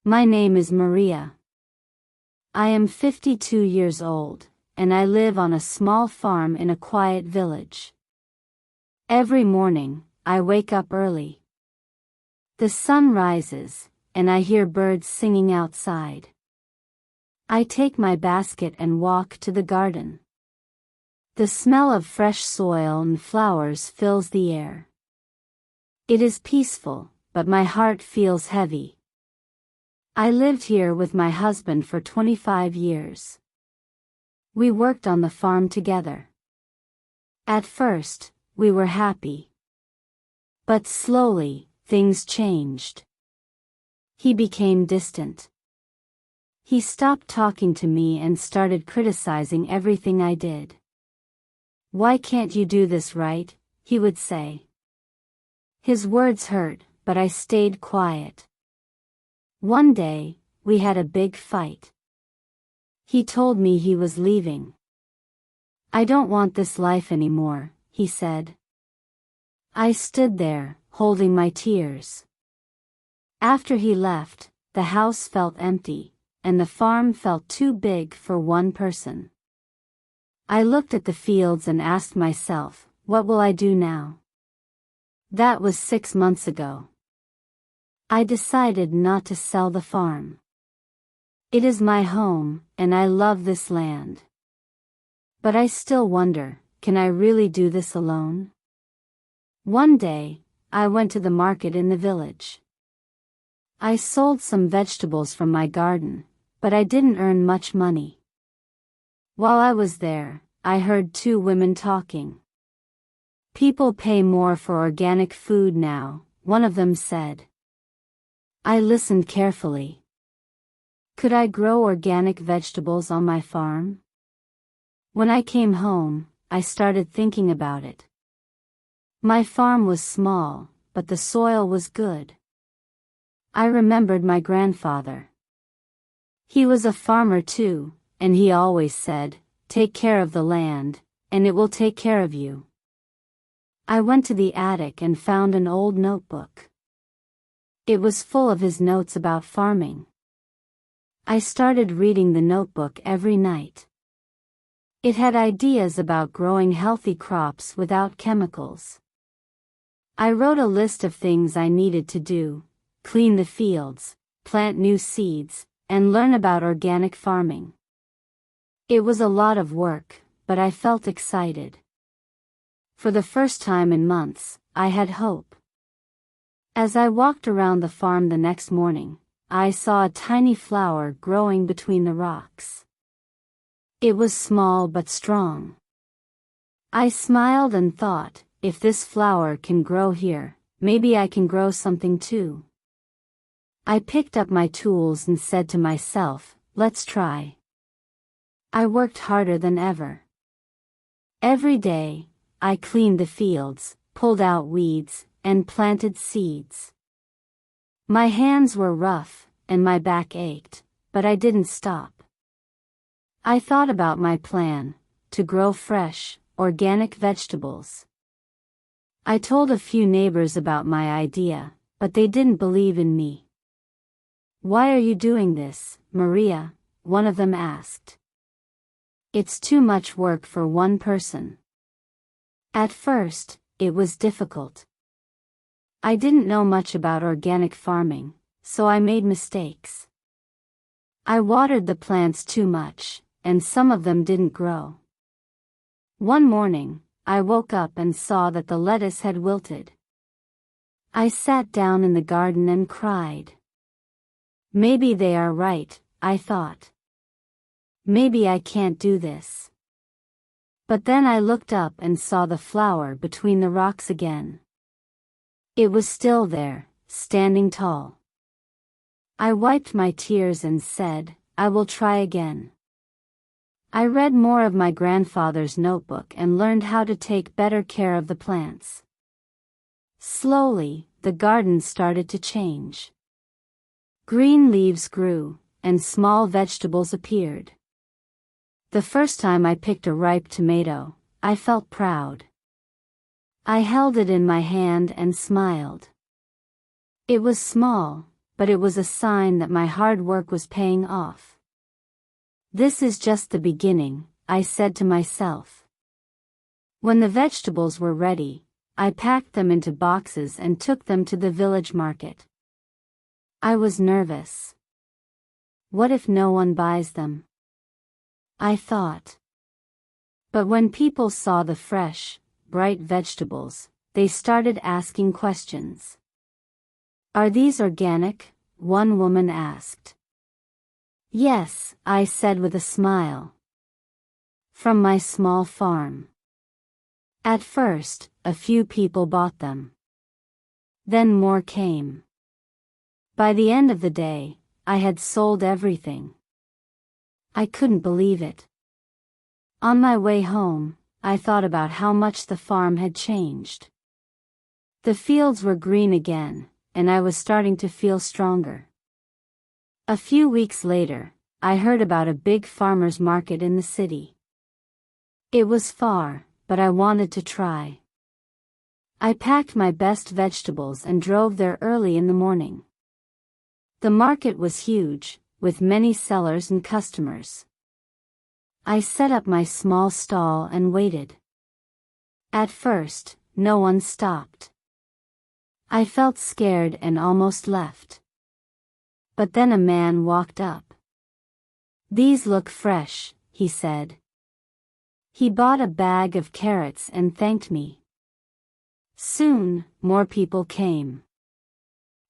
My name is Maria. I am 52 years old, and I live on a small farm in a quiet village. Every morning, I wake up early. The sun rises, and I hear birds singing outside. I take my basket and walk to the garden. The smell of fresh soil and flowers fills the air. It is peaceful, but my heart feels heavy. I lived here with my husband for 25 years. We worked on the farm together. At first, we were happy. But slowly, things changed. He became distant. He stopped talking to me and started criticizing everything I did. "Why can't you do this right?" he would say. His words hurt, but I stayed quiet. One day, we had a big fight. He told me he was leaving. "I don't want this life anymore," he said. I stood there, holding my tears. After he left, the house felt empty, and the farm felt too big for one person. I looked at the fields and asked myself, what will I do now? That was 6 months ago. I decided not to sell the farm. It is my home, and I love this land. But I still wonder, can I really do this alone? One day, I went to the market in the village. I sold some vegetables from my garden, but I didn't earn much money. While I was there, I heard 2 women talking. "People pay more for organic food now," one of them said. I listened carefully. Could I grow organic vegetables on my farm? When I came home, I started thinking about it. My farm was small, but the soil was good. I remembered my grandfather. He was a farmer too, and he always said, "Take care of the land, and it will take care of you." I went to the attic and found an old notebook. It was full of his notes about farming. I started reading the notebook every night. It had ideas about growing healthy crops without chemicals. I wrote a list of things I needed to do: clean the fields, plant new seeds, and learn about organic farming. It was a lot of work, but I felt excited. For the first time in months, I had hope. As I walked around the farm the next morning, I saw a tiny flower growing between the rocks. It was small but strong. I smiled and thought, if this flower can grow here, maybe I can grow something too. I picked up my tools and said to myself, let's try. I worked harder than ever. Every day, I cleaned the fields, pulled out weeds, and planted seeds. My hands were rough, and my back ached, but I didn't stop. I thought about my plan, to grow fresh, organic vegetables. I told a few neighbors about my idea, but they didn't believe in me. "Why are you doing this, Maria?" one of them asked. "It's too much work for one person." At first, it was difficult. I didn't know much about organic farming, so I made mistakes. I watered the plants too much, and some of them didn't grow. One morning, I woke up and saw that the lettuce had wilted. I sat down in the garden and cried. Maybe they are right, I thought. Maybe I can't do this. But then I looked up and saw the flower between the rocks again. It was still there, standing tall. I wiped my tears and said, I will try again. I read more of my grandfather's notebook and learned how to take better care of the plants. Slowly, the garden started to change. Green leaves grew, and small vegetables appeared. The first time I picked a ripe tomato, I felt proud. I held it in my hand and smiled. It was small, but it was a sign that my hard work was paying off. This is just the beginning, I said to myself. When the vegetables were ready, I packed them into boxes and took them to the village market. I was nervous. What if no one buys them? I thought. But when people saw the fresh, bright vegetables, they started asking questions. Are these organic? One woman asked. Yes, I said with a smile. From my small farm. At first, a few people bought them. Then more came. By the end of the day, I had sold everything. I couldn't believe it. On my way home, I thought about how much the farm had changed. The fields were green again, and I was starting to feel stronger. A few weeks later, I heard about a big farmer's market in the city. It was far, but I wanted to try. I packed my best vegetables and drove there early in the morning. The market was huge, with many sellers and customers. I set up my small stall and waited. At first, no one stopped. I felt scared and almost left. But then a man walked up. These look fresh, he said. He bought a bag of carrots and thanked me. Soon, more people came.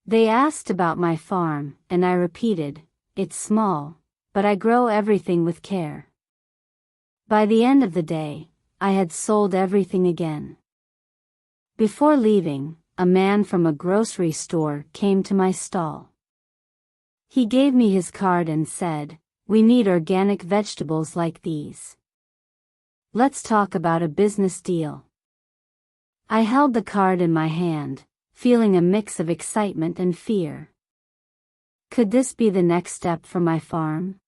They asked about my farm, and I repeated, it's small, but I grow everything with care. By the end of the day, I had sold everything again. Before leaving, a man from a grocery store came to my stall. He gave me his card and said, we need organic vegetables like these. Let's talk about a business deal. I held the card in my hand, feeling a mix of excitement and fear. Could this be the next step for my farm?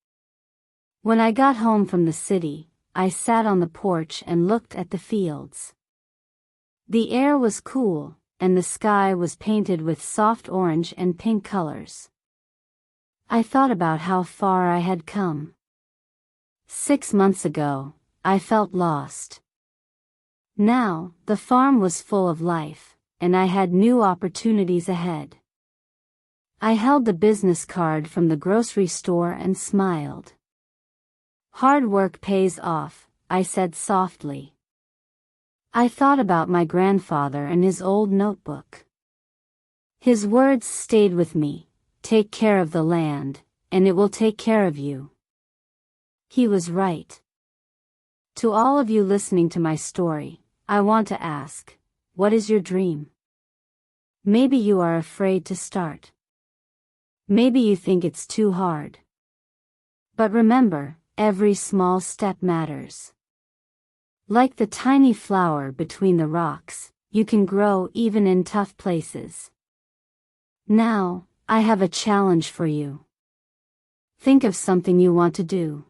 When I got home from the city, I sat on the porch and looked at the fields. The air was cool, and the sky was painted with soft orange and pink colors. I thought about how far I had come. 6 months ago, I felt lost. Now, the farm was full of life, and I had new opportunities ahead. I held the business card from the grocery store and smiled. Hard work pays off, I said softly. I thought about my grandfather and his old notebook. His words stayed with me, take care of the land, and it will take care of you. He was right. To all of you listening to my story, I want to ask, what is your dream? Maybe you are afraid to start. Maybe you think it's too hard. But remember, every small step matters. Like the tiny flower between the rocks, you can grow even in tough places. Now, I have a challenge for you. Think of something you want to do.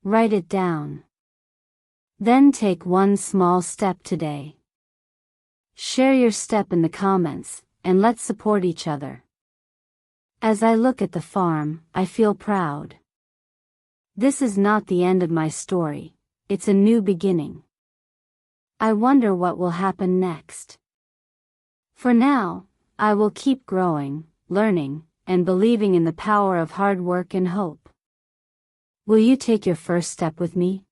Write it down. Then take one small step today. Share your step in the comments, and let's support each other. As I look at the farm, I feel proud. This is not the end of my story, it's a new beginning. I wonder what will happen next. For now, I will keep growing, learning, and believing in the power of hard work and hope. Will you take your first step with me?